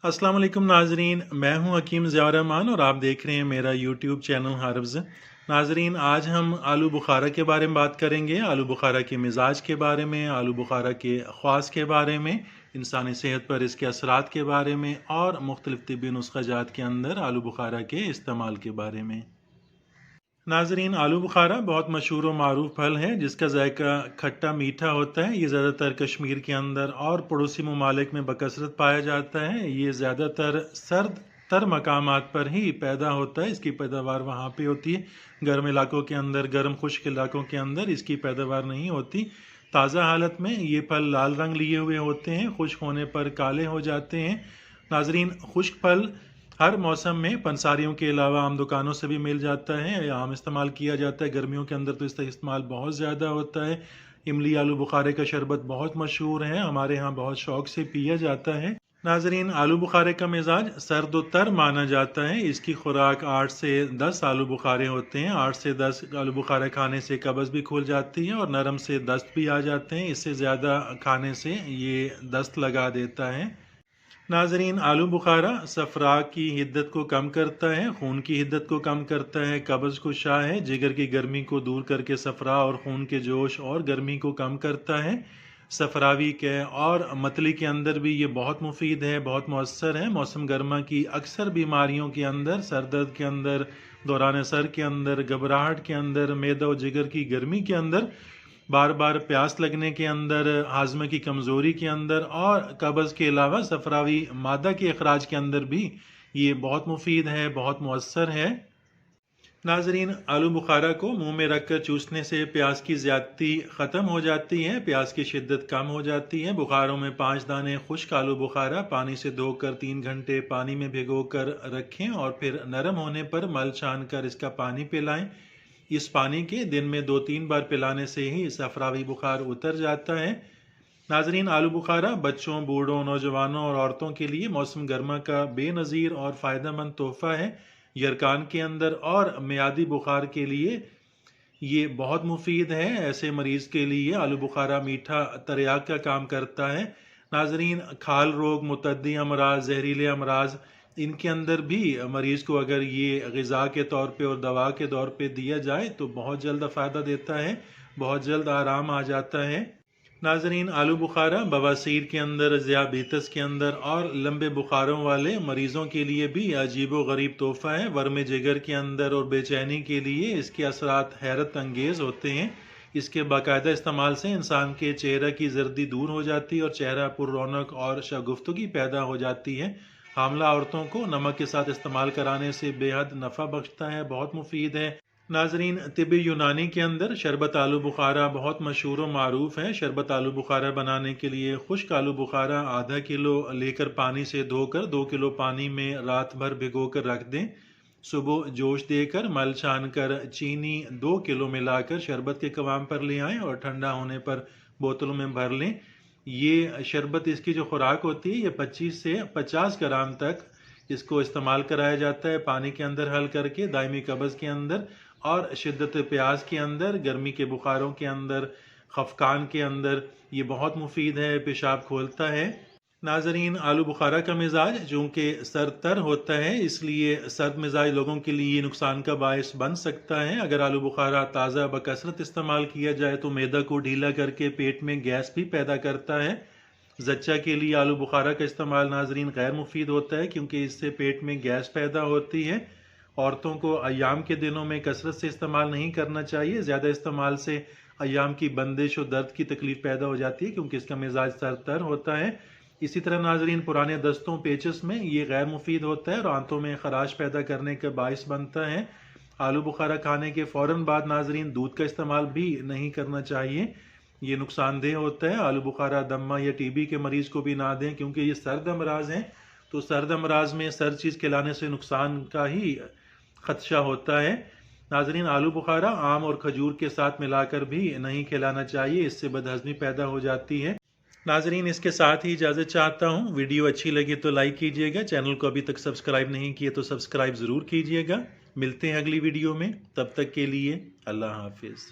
अस्सलाम वालेकुम नाजरीन, मैं हूं हकीम ज़िया रहमान और आप देख रहे हैं मेरा यूट्यूब चैनल हर्ब्स। नाजरीन, आज हम आलू बुखारा के बारे में बात करेंगे। आलू बुखारा के मिजाज के बारे में, आलू बुखारा के ख़वास के बारे में, इंसानी सेहत पर इसके असरात के बारे में और मुख्तलिफ तिब्बी नुस्ख़ाजात के अंदर आलू बुखारा के इस्तेमाल के बारे में। नाजरीन, आलू बुखारा बहुत मशहूर और मारूफ फल है जिसका जायका खट्टा मीठा होता है। ये ज़्यादातर कश्मीर के अंदर और पड़ोसी ममालिक में बकसरत पाया जाता है। ये ज़्यादातर सर्द तर मकामात पर ही पैदा होता है। इसकी पैदावार वहाँ पे होती है। गर्म इलाकों के अंदर, गर्म खुश्क इलाकों के अंदर इसकी पैदावार नहीं होती। ताज़ा हालत में ये फल लाल रंग लिए हुए होते हैं, खुश्क होने पर काले हो जाते हैं। नाजरीन, खुश्क फल हर मौसम में पंसारियों के अलावा आम दुकानों से भी मिल जाता है या आम इस्तेमाल किया जाता है। गर्मियों के अंदर तो इसका इस्तेमाल बहुत ज़्यादा होता है। इमली आलू बुखारे का शरबत बहुत मशहूर है, हमारे यहाँ बहुत शौक से पिया जाता है। नाजरीन, आलू बुखारे का मिजाज सर्द व तर माना जाता है। इसकी खुराक 8 से 10 आलू बुखारे होते हैं। 8 से 10 आलू बुखारे खाने से कब्ज़ भी खुल जाती है और नरम से दस्त भी आ जाते हैं। इससे ज़्यादा खाने से ये दस्त लगा देता है। नाजरीन, आलू बुखारा सफरा की हिद्दत को कम करता है, खून की हिद्दत को कम करता है, कब्ज़ कुशा है, जिगर की गर्मी को दूर करके सफरा और खून के जोश और गर्मी को कम करता है। सफरावी के और मतली के अंदर भी ये बहुत मुफीद है, बहुत मौसर है। मौसम गर्मा की अक्सर बीमारियों के अंदर, सर दर्द के अंदर, दौरान सर के अंदर, घबराहट के अंदर, मैदा और जिगर की गर्मी के अंदर, बार बार प्यास लगने के अंदर, हाजमे की कमज़ोरी के अंदर और कब्ज़ के अलावा सफरावी मादा के अखराज के अंदर भी ये बहुत मुफीद है, बहुत मौसर है। नाजरीन, आलू बुखारा को मुंह में रख कर चूसने से प्यास की ज़्यादती ख़त्म हो जाती है, प्यास की शिद्दत कम हो जाती है। बुखारों में 5 दाने खुश्क आलू बुखारा पानी से धोकर 3 घंटे पानी में भिगो कर रखें और फिर नरम होने पर मल छान कर इसका पानी पिलाएं। इस पानी के दिन में 2-3 बार पिलाने से ही सफरावी बुखार उतर जाता है। नाजरीन, आलू बुखारा बच्चों, बूढ़ों, नौजवानों और औरतों के लिए मौसम गर्मा का बेनज़ीर और फ़ायदेमंद तोहफ़ा है। यरकान के अंदर और मियादी बुखार के लिए ये बहुत मुफीद है। ऐसे मरीज़ के लिए आलू बुखारा मीठा तरियाक का काम करता है। नाजरीन, खाल रोग, मुतअद्दी अमराज, जहरीले अमराज, इनके अंदर भी मरीज़ को अगर ये ग़िज़ा के तौर पे और दवा के तौर पे दिया जाए तो बहुत जल्द फ़ायदा देता है, बहुत जल्द आराम आ जाता है। नाजरीन, आलू बुखारा बवासीर के अंदर, ज़ियाबीतस के अंदर और लंबे बुखारों वाले मरीज़ों के लिए भी अजीब व गरीब तोहफ़ा है। वर्म जिगर के अंदर और बेचैनी के लिए इसके असरात हैरत अंगेज़ होते हैं। इसके बाकायदा इस्तेमाल से इंसान के चेहरे की जर्दी दूर हो जाती है और चेहरा पुररौनक और शगुफ्तगी पैदा हो जाती है। हामला औरतों को नमक के साथ इस्तेमाल कराने से बेहद नफ़ा बख्शता है, बहुत मुफीद है। नाजरीन, तिब्बी यूनानी के अंदर शरबत आलू बुखारा बहुत मशहूर व मारूफ है। शरबत आलू बुखारा बनाने के लिए खुश्क आलू बुखारा आधा किलो लेकर पानी से धोकर 2 किलो पानी में रात भर भिगो कर रख दें। सुबह जोश देकर मल छान कर चीनी 2 किलो मिलाकर शरबत के कवाम पर ले आएँ और ठंडा होने पर बोतलों में भर लें। ये शरबत, इसकी जो खुराक होती है, ये 25 से 50 ग्राम तक इसको इस्तेमाल कराया जाता है पानी के अंदर हल करके, दायमी कब्ज़ के अंदर और शिद्दत प्यास के अंदर, गर्मी के बुखारों के अंदर, खफकान के अंदर ये बहुत मुफीद है, पेशाब खोलता है। नाजरीन, आलू बुखारा का मिजाज चूँकि सरतर होता है इसलिए सर्द मिजाज लोगों के लिए नुकसान का बायस बन सकता है। अगर आलू बुखारा ताज़ा बकसरत इस्तेमाल किया जाए तो मैदा को ढीला करके पेट में गैस भी पैदा करता है। जच्चा के लिए आलू बुखारा का इस्तेमाल नाजरीन गैर मुफीद होता है क्योंकि इससे पेट में गैस पैदा होती है। औरतों को अय्याम के दिनों में कसरत से इस्तेमाल नहीं करना चाहिए। ज़्यादा इस्तेमाल से अय्याम की बंदिश और दर्द की तकलीफ पैदा हो जाती है क्योंकि इसका मिजाज सरतर होता है। इसी तरह नाजरीन, पुराने दस्तों, पेचस में ये गैर मुफीद होता है और आंतों में खराश पैदा करने का बायस बनता है। आलू बुखारा खाने के फ़ौरन बाद नाजरीन दूध का इस्तेमाल भी नहीं करना चाहिए, ये नुकसानदेह होता है। आलू बुखारा दम्मा या टीबी के मरीज़ को भी ना दें क्योंकि ये सर्द अमराज हैं, तो सर्द अमराज में सर्द चीज़ खिलाने से नुकसान का ही खदशा होता है। नाजरीन, आलू बुखारा आम और खजूर के साथ मिलाकर भी नहीं खिलाना चाहिए, इससे बदहज़मी पैदा हो जाती है। नाजरीन, इसके साथ ही इजाज़त चाहता हूँ। वीडियो अच्छी लगी तो लाइक कीजिएगा, चैनल को अभी तक सब्सक्राइब नहीं किए तो सब्सक्राइब ज़रूर कीजिएगा। मिलते हैं अगली वीडियो में, तब तक के लिए अल्लाह हाफिज़।